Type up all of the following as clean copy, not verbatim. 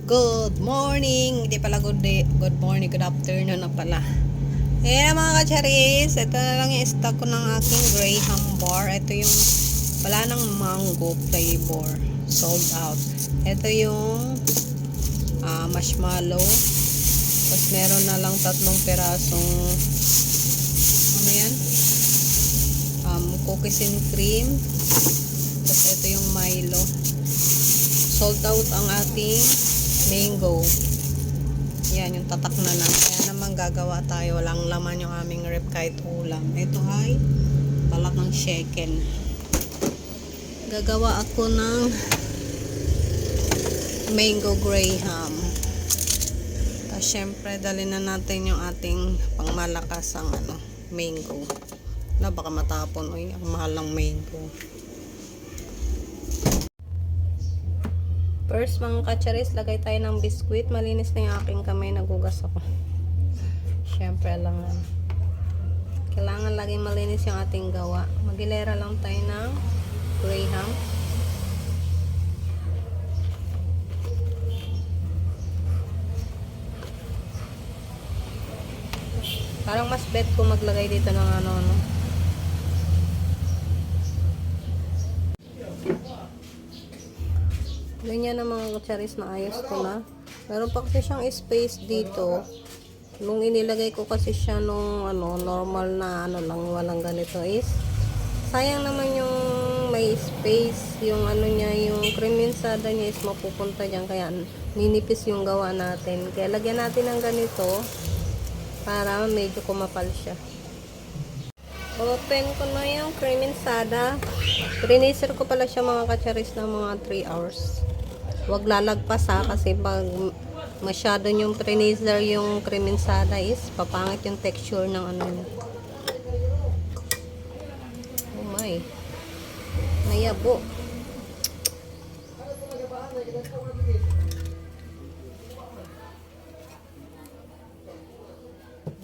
Good morning! Hindi pala good day, good morning, good afternoon na pala. Ayan mga kacharis, ito na lang yung stock ko ng aking Graham bar. Ito yung wala ng mango flavor, sold out. Ito yung marshmallow. Tapos meron na lang 3 pirasong ano yan? Cookies and cream. Tapos ito yung Milo. Sold out ang ating mango. Yan, yung tatak na lang. Kaya naman gagawa tayo. Walang laman yung aming rep kahit ulam. Ito ay balat ng chicken. Gagawa ako ng mango graham. Tapos syempre, dalhin na natin yung ating pangmalakas ang mango. Na baka matapon. Uy, ang mahal ng mango. First mga kacharis, lagay tayo ng biskwit. Malinis na yung aking kamay, nagugas ako. Siyempre kailangan laging malinis yung ating gawa. Magilera lang tayo ng graham. Parang mas bet ko maglagay dito ng ganyan na mga kacharis, na ayos ko na. Meron pa kasi siyang space dito. Nung inilagay ko kasi siya nung normal na lang, walang ganito is sayang naman yung may space, yung niya, yung cream insada niya is mapupunta dyan, kaya ninipis yung gawa natin. Kaya lagyan natin ng ganito para medyo kumapal siya. Open ko na yung cream insada. Priniser ko pala siya mga kacharis na mga 3 hours. Huwag lalagpas kasi pag masyado yung priniser yung cream insada is papangit yung texture ng niya. Oh my. Nayabo.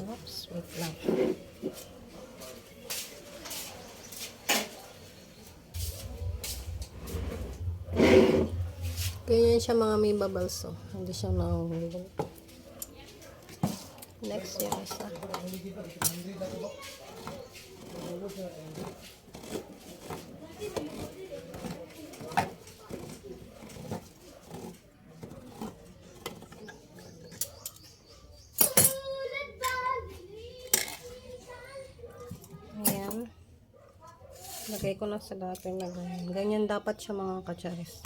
Oops, wait lang. Ganyan siya mga may bubbles, oh. Hindi siya nahulog. Next yung isa. Ayan. Lagay ko na sa lahat yung ganyan. Ganyan dapat siya mga kacharis.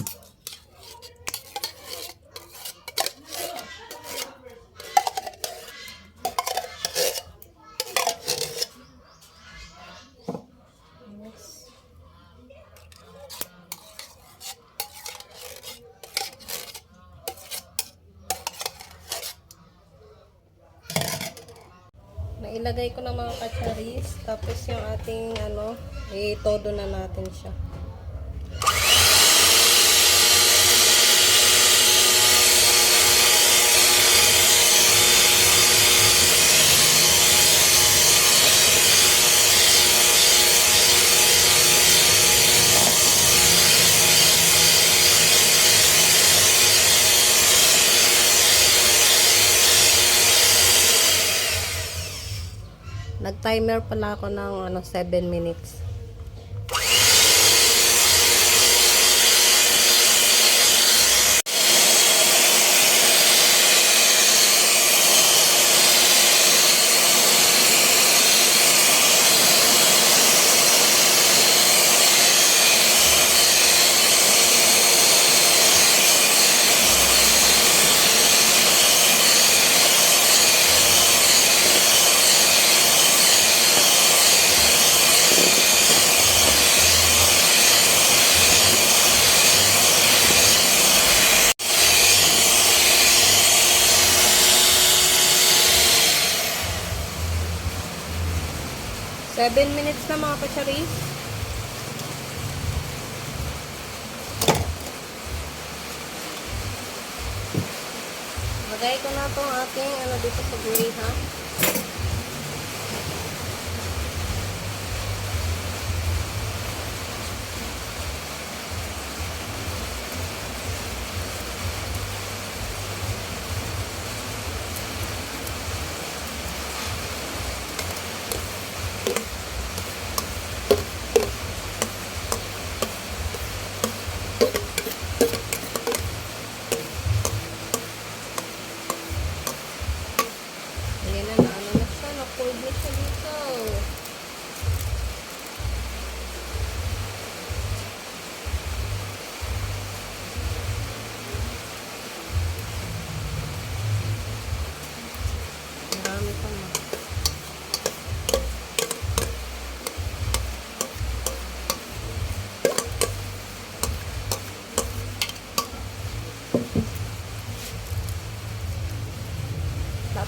Nailagay ko na mga kacharis. Tapos yung ating itodo na natin siya. Nag-timer pala ako ng 7 minutes. Seven minutes na mga kacharis. Lagay ko na itong ating dito sa graham.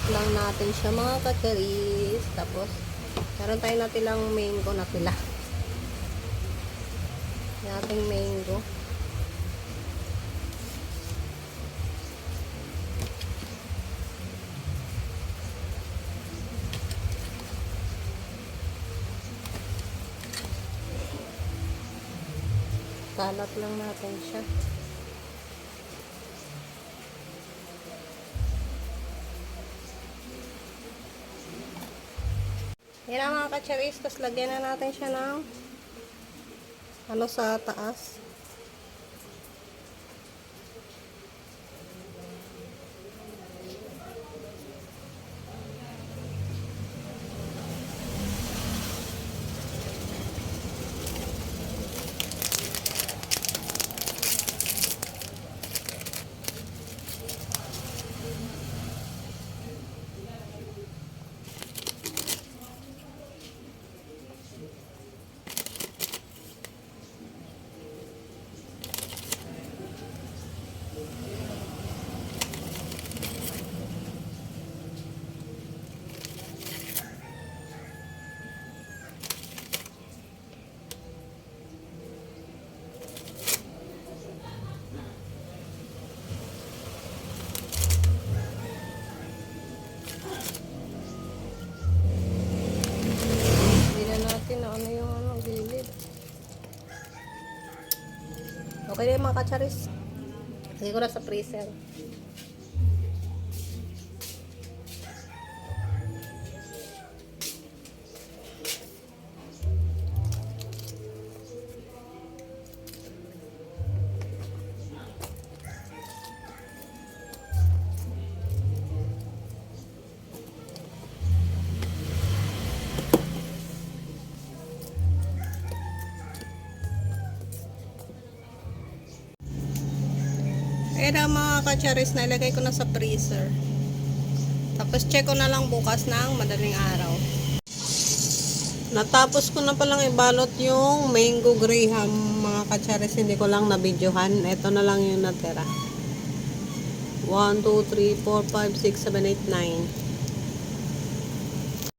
lang natin siya mga kacharis. Tapos, meron tayo natilang mango na tila. Yung ating mango. Kalat lang natin siya. Yan ang mga kacharis. Tapos lagyan na natin siya ng ano sa taas. Okay na yung mga kacharis. Lagay ko na sa freezer. Ayan ang mga kacharis na ilagay ko na sa freezer. Tapos check ko na lang bukas ng madaling araw. Natapos ko na palang ibalot yung mango graham mga kacharis. Hindi ko lang na-videohan. Ito na lang yung natira. 1, 2, 3, 4, 5, 6, 7, 8, 9.